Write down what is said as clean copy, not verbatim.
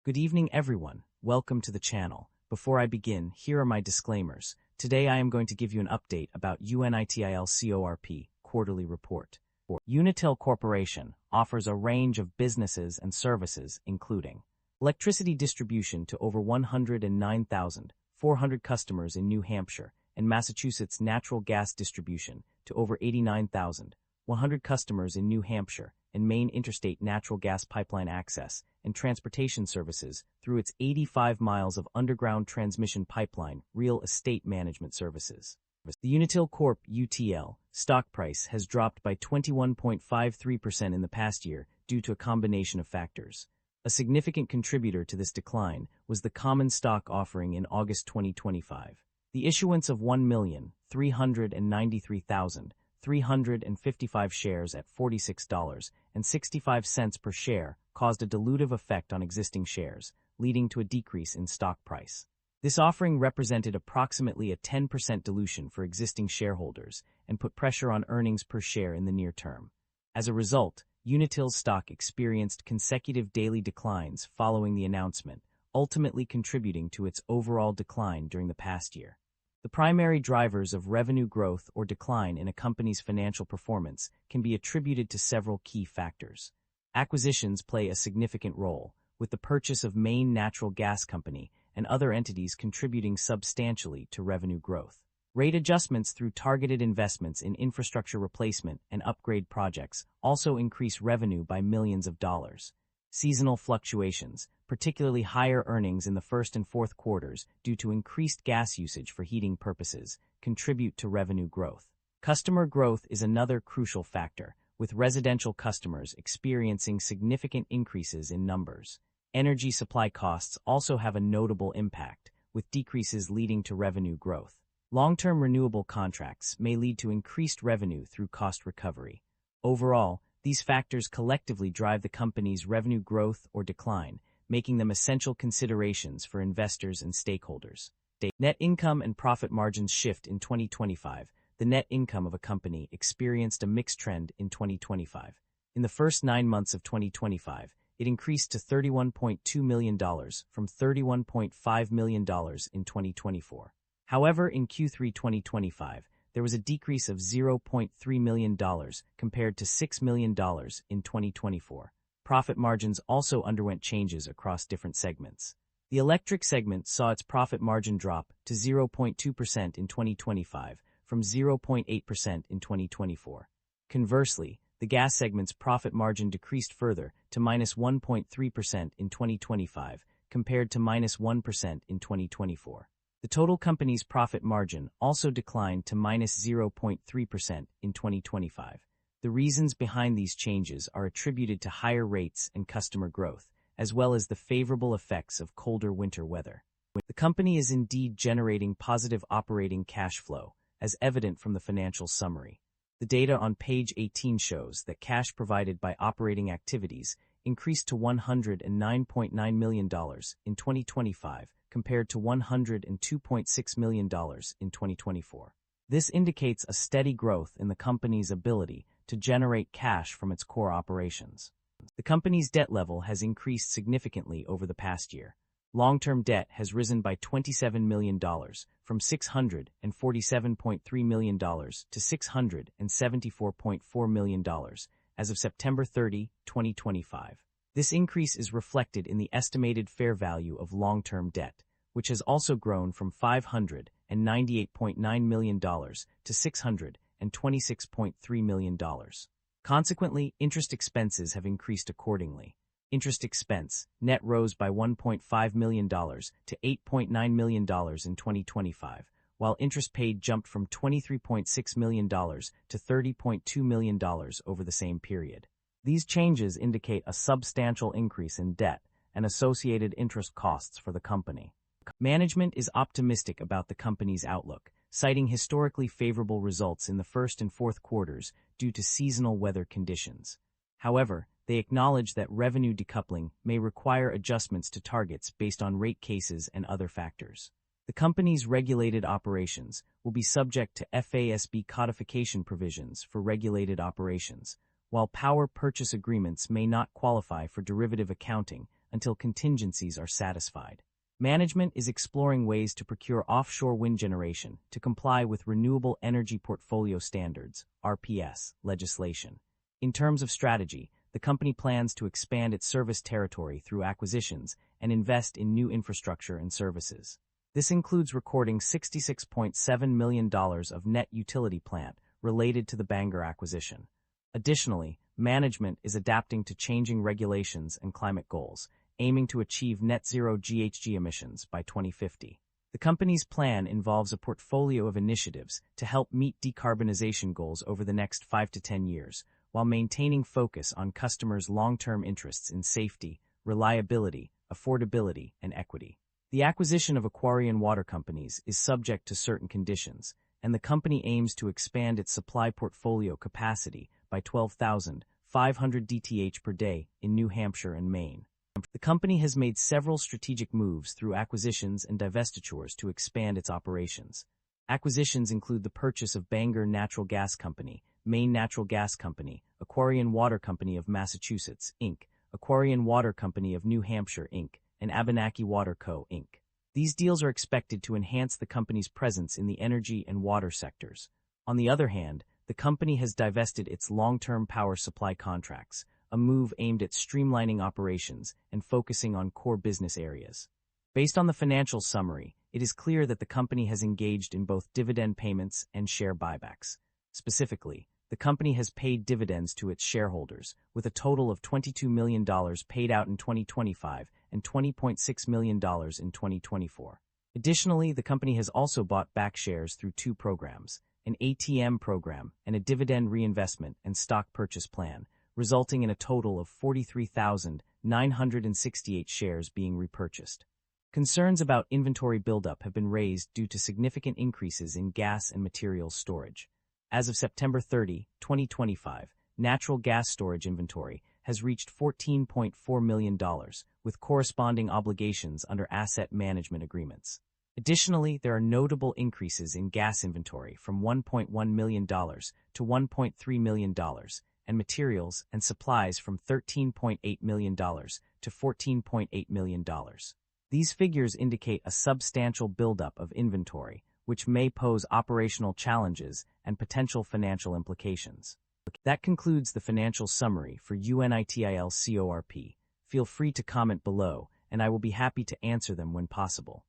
Good evening, everyone. Welcome to the channel. Before I begin, here are my disclaimers. Today I am going to give you an update about UNITIL CORP quarterly report. UNITIL Corporation offers a range of businesses and services including electricity distribution to over 109,400 customers in New Hampshire and Massachusetts, natural gas distribution to over 89,100 customers in New Hampshire, and Maine interstate natural gas pipeline access and transportation services through its 85 miles of underground transmission pipeline real estate management services. The UNITIL Corp UTL stock price has dropped by 21.53% in the past year due to a combination of factors. A significant contributor to this decline was the common stock offering in August 2025. The issuance of 1,393,355 shares at $46.65 per share caused a dilutive effect on existing shares, leading to a decrease in stock price. This offering represented approximately a 10% dilution for existing shareholders and put pressure on earnings per share in the near term. As a result, UNITIL's stock experienced consecutive daily declines following the announcement, ultimately contributing to its overall decline during the past year. The primary drivers of revenue growth or decline in a company's financial performance can be attributed to several key factors. Acquisitions play a significant role, with the purchase of Maine Natural Gas Company and other entities contributing substantially to revenue growth. Rate adjustments through targeted investments in infrastructure replacement and upgrade projects also increase revenue by millions of dollars. Seasonal fluctuations, particularly higher earnings in the first and fourth quarters due to increased gas usage for heating purposes, contribute to revenue growth. Customer growth is another crucial factor, with residential customers experiencing significant increases in numbers. Energy supply costs also have a notable impact, with decreases leading to revenue growth. Long-term renewable contracts may lead to increased revenue through cost recovery. Overall, these factors collectively drive the company's revenue growth or decline, making them essential considerations for investors and stakeholders. Net income and profit margins shift in 2025. The net income of a company experienced a mixed trend in 2025. In the first 9 months of 2025, it increased to $31.2 million from $31.5 million in 2024. However, in Q3 2025, there was a decrease of $0.3 million compared to $6 million in 2024. Profit margins also underwent changes across different segments. The electric segment saw its profit margin drop to 0.2% in 2025 from 0.8% in 2024. Conversely, the gas segment's profit margin decreased further to -1.3% in 2025 compared to -1% in 2024. The total company's profit margin also declined to -0.3% in 2025. The reasons behind these changes are attributed to higher rates and customer growth, as well as the favorable effects of colder winter weather. The company is indeed generating positive operating cash flow, as evident from the financial summary. The data on page 18 shows that cash provided by operating activities increased to $109.9 million in 2025 compared to $102.6 million in 2024. This indicates a steady growth in the company's ability to generate cash from its core operations. The company's debt level has increased significantly over the past year. Long-term debt has risen by $27 million, from $647.3 million to $674.4 million as of September 30, 2025. This increase is reflected in the estimated fair value of long-term debt, which has also grown from $598.9 million to $626.3 million. Consequently, interest expenses have increased accordingly. Interest expense, net rose by $1.5 million to $8.9 million in 2025, while interest paid jumped from $23.6 million to $30.2 million over the same period. These changes indicate a substantial increase in debt and associated interest costs for the company. Management is optimistic about the company's outlook, citing historically favorable results in the first and fourth quarters due to seasonal weather conditions. However, they acknowledge that revenue decoupling may require adjustments to targets based on rate cases and other factors. The company's regulated operations will be subject to FASB codification provisions for regulated operations, while power purchase agreements may not qualify for derivative accounting until contingencies are satisfied. Management is exploring ways to procure offshore wind generation to comply with Renewable Energy Portfolio Standards (RPS) legislation. In terms of strategy, the company plans to expand its service territory through acquisitions and invest in new infrastructure and services. This includes recording $66.7 million of net utility plant related to the Bangor acquisition. Additionally, management is adapting to changing regulations and climate goals, aiming to achieve net zero GHG emissions by 2050. The company's plan involves a portfolio of initiatives to help meet decarbonization goals over the next 5 to 10 years, while maintaining focus on customers' long-term interests in safety, reliability, affordability, and equity. The acquisition of Aquarian Water Companies is subject to certain conditions, and the company aims to expand its supply portfolio capacity by 12,500 DTH per day in New Hampshire and Maine. The company has made several strategic moves through acquisitions and divestitures to expand its operations. Acquisitions include the purchase of Bangor Natural Gas Company, Maine Natural Gas Company, Aquarian Water Company of Massachusetts, Inc., Aquarian Water Company of New Hampshire, Inc., and Abenaki Water Co., Inc. These deals are expected to enhance the company's presence in the energy and water sectors. On the other hand, the company has divested its long-term power supply contracts, a move aimed at streamlining operations and focusing on core business areas. Based on the financial summary, it is clear that the company has engaged in both dividend payments and share buybacks. Specifically, the company has paid dividends to its shareholders, with a total of $22 million paid out in 2025 and $20.6 million in 2024. Additionally, the company has also bought back shares through two programs, an ATM program and a dividend reinvestment and stock purchase plan, resulting in a total of 43,968 shares being repurchased. Concerns about inventory buildup have been raised due to significant increases in gas and materials storage. As of September 30, 2025, natural gas storage inventory has reached $14.4 million, with corresponding obligations under asset management agreements. Additionally, there are notable increases in gas inventory from $1.1 million to $1.3 million, and materials and supplies from $13.8 million to $14.8 million. These figures indicate a substantial buildup of inventory, which may pose operational challenges and potential financial implications. That concludes the financial summary for UNITIL CORP. Feel free to comment below, and I will be happy to answer them when possible.